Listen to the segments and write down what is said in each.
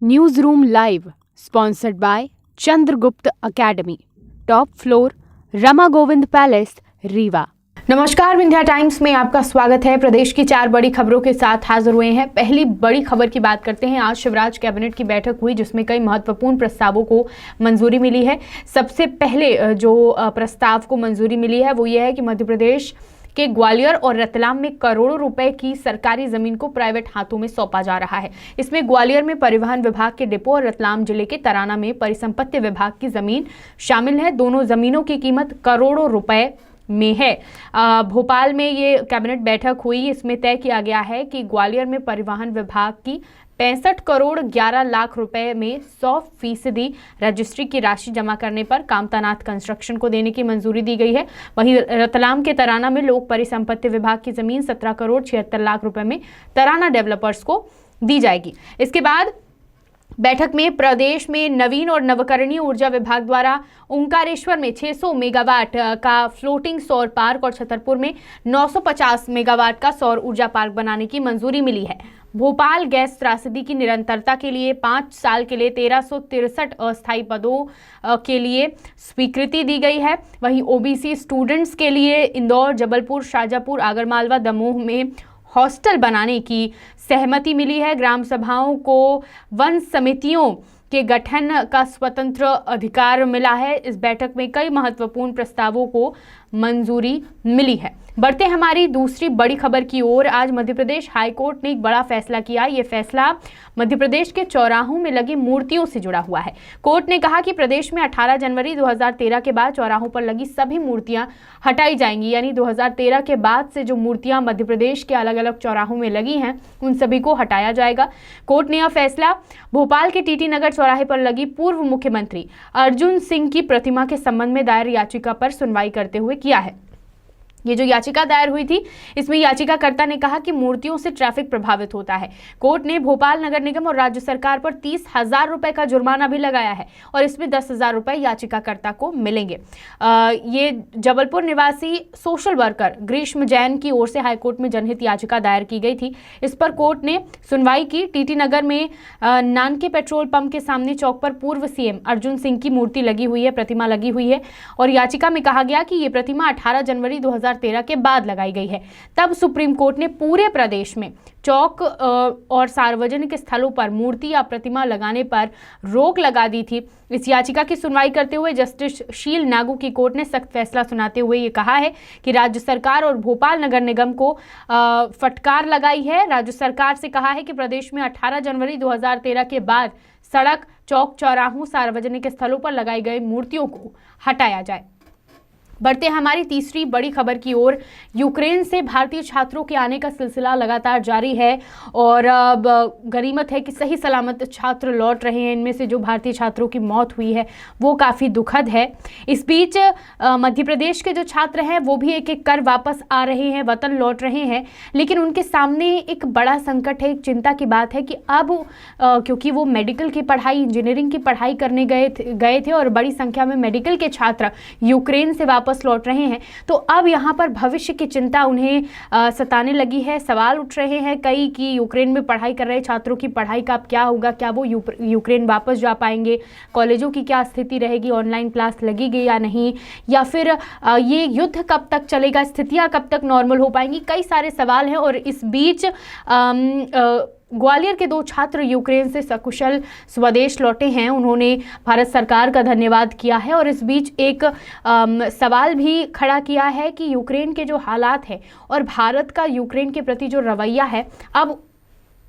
News room live sponsored by Chandragupta academy, top floor, Rama Govind palace, Rewa. नमस्कार, Vindhya times में आपका स्वागत है। प्रदेश की 4 बड़ी खबरों के साथ हाजिर हुए हैं। पहली बड़ी खबर की बात करते हैं। आज शिवराज कैबिनेट की बैठक हुई जिसमें कई महत्वपूर्ण प्रस्तावों को मंजूरी मिली है। सबसे पहले जो प्रस्ताव को मंजूरी मिली है वो ये है कि मध्य प्रदेश के ग्वालियर और रतलाम में करोड़ों रुपए की सरकारी जमीन को प्राइवेट हाथों में सौंपा जा रहा है। इसमें ग्वालियर में परिवहन विभाग के डिपो और रतलाम जिले के तराना में परिसंपत्ति विभाग की जमीन शामिल है। दोनों जमीनों की कीमत करोड़ों रुपए में है। भोपाल में ये कैबिनेट बैठक हुई। इसमें तय किया गया है कि ग्वालियर में परिवहन विभाग की 65 करोड़ 11 लाख रुपए में 100% रजिस्ट्री की राशि जमा करने पर कामतानाथ कंस्ट्रक्शन को देने की मंजूरी दी गई है। वहीं रतलाम के तराना में लोक परिसंपत्ति विभाग की जमीन 17 करोड़ 76 लाख रुपए में तराना डेवलपर्स को दी जाएगी। इसके बाद बैठक में प्रदेश में नवीन और नवकरणीय ऊर्जा विभाग द्वारा ओंकारेश्वर में 600 मेगावाट का फ्लोटिंग सौर पार्क और छतरपुर में 950 मेगावाट का सौर ऊर्जा पार्क बनाने की मंजूरी मिली है। भोपाल गैस त्रासदी की निरंतरता के लिए 5 साल के लिए 1363 अस्थायी पदों के लिए स्वीकृति दी गई है। वहीं ओबीसी स्टूडेंट्स के लिए इंदौर, जबलपुर, शाजापुर, आगरमालवा, दमोह में हॉस्टल बनाने की सहमति मिली है। ग्राम सभाओं को वन समितियों के गठन का स्वतंत्र अधिकार मिला है। इस बैठक में कई महत्वपूर्ण प्रस्तावों को मंजूरी मिली है। बढ़ते हमारी दूसरी बड़ी खबर की ओर। आज मध्य प्रदेश हाई कोर्ट ने एक बड़ा फैसला किया। ये फैसला मध्य प्रदेश के चौराहों में लगी मूर्तियों से जुड़ा हुआ है। कोर्ट ने कहा कि प्रदेश में 18 जनवरी 2013 के बाद चौराहों पर लगी सभी मूर्तियां हटाई जाएंगी। यानी 2013 के बाद से जो मूर्तियां मध्य प्रदेश के अलग अलग चौराहों में लगी हैं उन सभी को हटाया जाएगा। कोर्ट ने यह फैसला भोपाल के टीटी नगर चौराहे पर लगी पूर्व मुख्यमंत्री अर्जुन सिंह की प्रतिमा के संबंध में दायर याचिका पर सुनवाई करते हुए किया है। ये जो याचिका दायर हुई थी इसमें याचिकाकर्ता ने कहा कि मूर्तियों से ट्रैफिक प्रभावित होता है। कोर्ट ने भोपाल नगर निगम और राज्य सरकार पर 30,000 रुपए का जुर्माना भी लगाया है और इसमें 10,000 रुपए याचिकाकर्ता को मिलेंगे। ये जबलपुर निवासी सोशल वर्कर ग्रीष्म जैन की ओर से हाईकोर्ट में जनहित याचिका दायर की गई थी। इस पर कोर्ट ने सुनवाई की। टीटी नगर में नानके पेट्रोल पंप के सामने चौक पर पूर्व सीएम अर्जुन सिंह की मूर्ति लगी हुई है, प्रतिमा लगी हुई है और याचिका में कहा गया कि ये प्रतिमा 18 जनवरी 2013 के बाद लगाई गई है। तब सुप्रीम कोर्ट ने पूरे प्रदेश में चौक और सार्वजनिक स्थलों पर मूर्ति या प्रतिमा लगाने पर रोक लगा दी थी। इस याचिका की सुनवाई करते हुए जस्टिस शील नागू की कोर्ट ने सख्त फैसला सुनाते हुए ये कहा है कि राज्य सरकार और भोपाल नगर निगम को फटकार लगाई है। राज्य सरकार से कहा है कि प्रदेश में 18 जनवरी 2013 के बाद सड़क, चौक, चौराहों, सार्वजनिक स्थलों पर लगाई गई मूर्तियों को हटाया जाए। बढ़ते हमारी तीसरी बड़ी खबर की ओर। यूक्रेन से भारतीय छात्रों के आने का सिलसिला लगातार जारी है और अब गनीमत है कि सही सलामत छात्र लौट रहे हैं। इनमें से जो भारतीय छात्रों की मौत हुई है वो काफ़ी दुखद है। इस बीच मध्य प्रदेश के जो छात्र हैं वो भी एक एक कर वापस आ रहे हैं, वतन लौट रहे हैं, लेकिन उनके सामने एक बड़ा संकट है। एक चिंता की बात है कि अब क्योंकि वो मेडिकल की पढ़ाई, इंजीनियरिंग की पढ़ाई करने गए थे और बड़ी संख्या में मेडिकल के छात्र यूक्रेन से वापस लौट रहे हैं, तो अब यहाँ पर भविष्य की चिंता उन्हें सताने लगी है। सवाल उठ रहे हैं कई कि यूक्रेन में पढ़ाई कर रहे छात्रों की पढ़ाई का अब क्या होगा, क्या वो यूक्रेन वापस जा पाएंगे, कॉलेजों की क्या स्थिति रहेगी, ऑनलाइन क्लास लगेगी या नहीं, या फिर ये युद्ध कब तक चलेगा, स्थितियाँ कब तक नॉर्मल हो पाएंगी। कई सारे सवाल हैं और इस बीच ग्वालियर के 2 छात्र यूक्रेन से सकुशल स्वदेश लौटे हैं। उन्होंने भारत सरकार का धन्यवाद किया है और इस बीच एक सवाल भी खड़ा किया है कि यूक्रेन के जो हालात है और भारत का यूक्रेन के प्रति जो रवैया है अब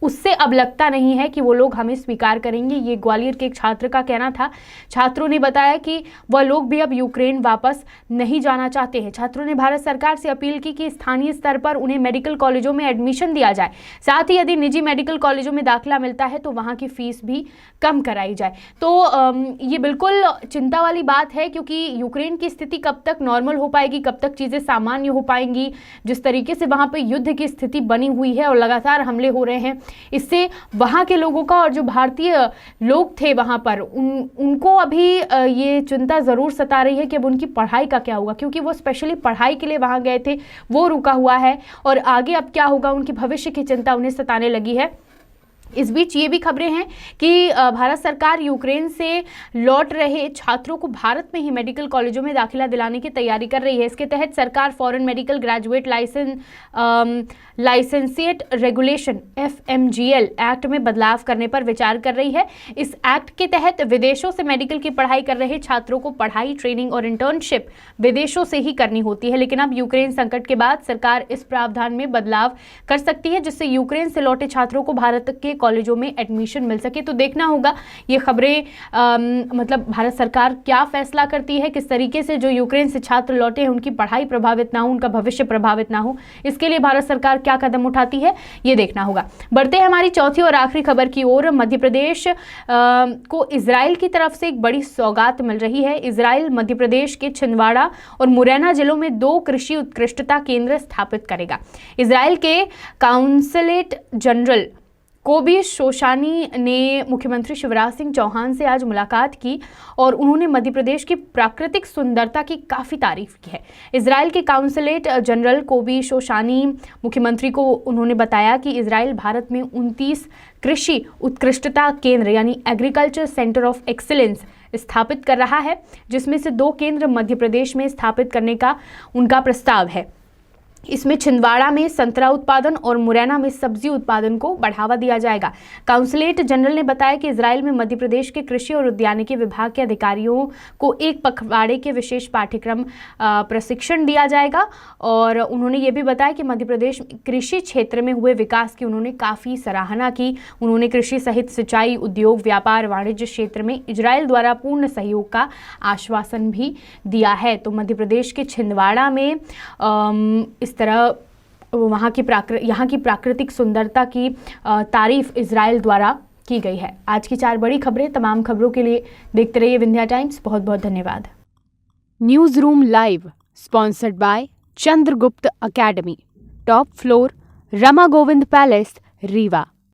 उससे अब लगता नहीं है कि वो लोग हमें स्वीकार करेंगे। ये ग्वालियर के एक छात्र का कहना था। छात्रों ने बताया कि वह लोग भी अब यूक्रेन वापस नहीं जाना चाहते हैं। छात्रों ने भारत सरकार से अपील की कि स्थानीय स्तर पर उन्हें मेडिकल कॉलेजों में एडमिशन दिया जाए, साथ ही यदि निजी मेडिकल कॉलेजों में दाखिला मिलता है तो वहाँ की फीस भी कम कराई जाए। तो ये बिल्कुल चिंता वाली बात है क्योंकि यूक्रेन की स्थिति कब तक नॉर्मल हो पाएगी, कब तक चीज़ें सामान्य हो पाएंगी। जिस तरीके से वहाँ पर युद्ध की स्थिति बनी हुई है और लगातार हमले हो रहे हैं, इससे वहाँ के लोगों का और जो भारतीय लोग थे वहाँ पर उनको अभी ये चिंता ज़रूर सता रही है कि अब उनकी पढ़ाई का क्या होगा, क्योंकि वो स्पेशली पढ़ाई के लिए वहाँ गए थे, वो रुका हुआ है और आगे अब क्या होगा, उनकी भविष्य की चिंता उन्हें सताने लगी है। इस बीच ये भी खबरें हैं कि भारत सरकार यूक्रेन से लौट रहे छात्रों को भारत में ही मेडिकल कॉलेजों में दाखिला दिलाने की तैयारी कर रही है। इसके तहत सरकार foreign medical graduate licentiate regulation FMGL act में बदलाव करने पर विचार कर रही है। इस एक्ट के तहत विदेशों से मेडिकल की पढ़ाई कर रहे छात्रों को पढ़ाई, ट्रेनिंग और इंटर्नशिप विदेशों से ही करनी होती है, लेकिन अब यूक्रेन संकट के बाद सरकार इस प्रावधान में बदलाव कर सकती है, जिससे यूक्रेन से लौटे छात्रों को भारत के कॉलेजों में एडमिशन मिल सके। तो देखना होगा ये खबरें, मतलब भारत सरकार क्या फैसला करती है, किस तरीके से जो यूक्रेन से छात्र लौटे हैं उनकी पढ़ाई प्रभावित ना हो, उनका भविष्य प्रभावित ना हो, इसके लिए भारत सरकार क्या कदम उठाती है ये देखना होगा। बढ़ते हैं हमारी चौथी और आखिरी खबर की ओर। मध्य प्रदेश को इजराइल की तरफ से एक बड़ी सौगात मिल रही है। इजराइल मध्य प्रदेश के छिंदवाड़ा और मुरैना जिलों में 2 कृषि उत्कृष्टता केंद्र स्थापित करेगा। इजराइल के काउंसलेट जनरल कोबी शोशानी ने मुख्यमंत्री शिवराज सिंह चौहान से आज मुलाकात की और उन्होंने मध्य प्रदेश की प्राकृतिक सुंदरता की काफ़ी तारीफ की है। इजराइल के काउंसलेट जनरल कोबी शोशानी मुख्यमंत्री को उन्होंने बताया कि इजराइल भारत में 29 कृषि उत्कृष्टता केंद्र यानी एग्रीकल्चर सेंटर ऑफ एक्सीलेंस स्थापित कर रहा है, जिसमें से 2 केंद्र मध्य प्रदेश में स्थापित करने का उनका प्रस्ताव है। इसमें छिंदवाड़ा में संतरा उत्पादन और मुरैना में सब्जी उत्पादन को बढ़ावा दिया जाएगा। काउंसलेट जनरल ने बताया कि इजराइल में मध्य प्रदेश के कृषि और उद्यानिकी विभाग के अधिकारियों को एक पखवाड़े के विशेष पाठ्यक्रम प्रशिक्षण दिया जाएगा और उन्होंने ये भी बताया कि मध्य प्रदेश कृषि क्षेत्र में हुए विकास की उन्होंने काफ़ी सराहना की। उन्होंने कृषि सहित सिंचाई, उद्योग, व्यापार, वाणिज्य क्षेत्र में इजराइल द्वारा पूर्ण सहयोग का आश्वासन भी दिया है। तो मध्य प्रदेश के छिंदवाड़ा में इस तरह यहाँ की प्राकृतिक सुंदरता की तारीफ इजराइल द्वारा की गई है। आज की 4 बड़ी खबरें। तमाम खबरों के लिए देखते रहिए विंध्या टाइम्स। बहुत बहुत धन्यवाद। News room live sponsored by Chandragupta academy, top floor, Rama Govind palace, Rewa.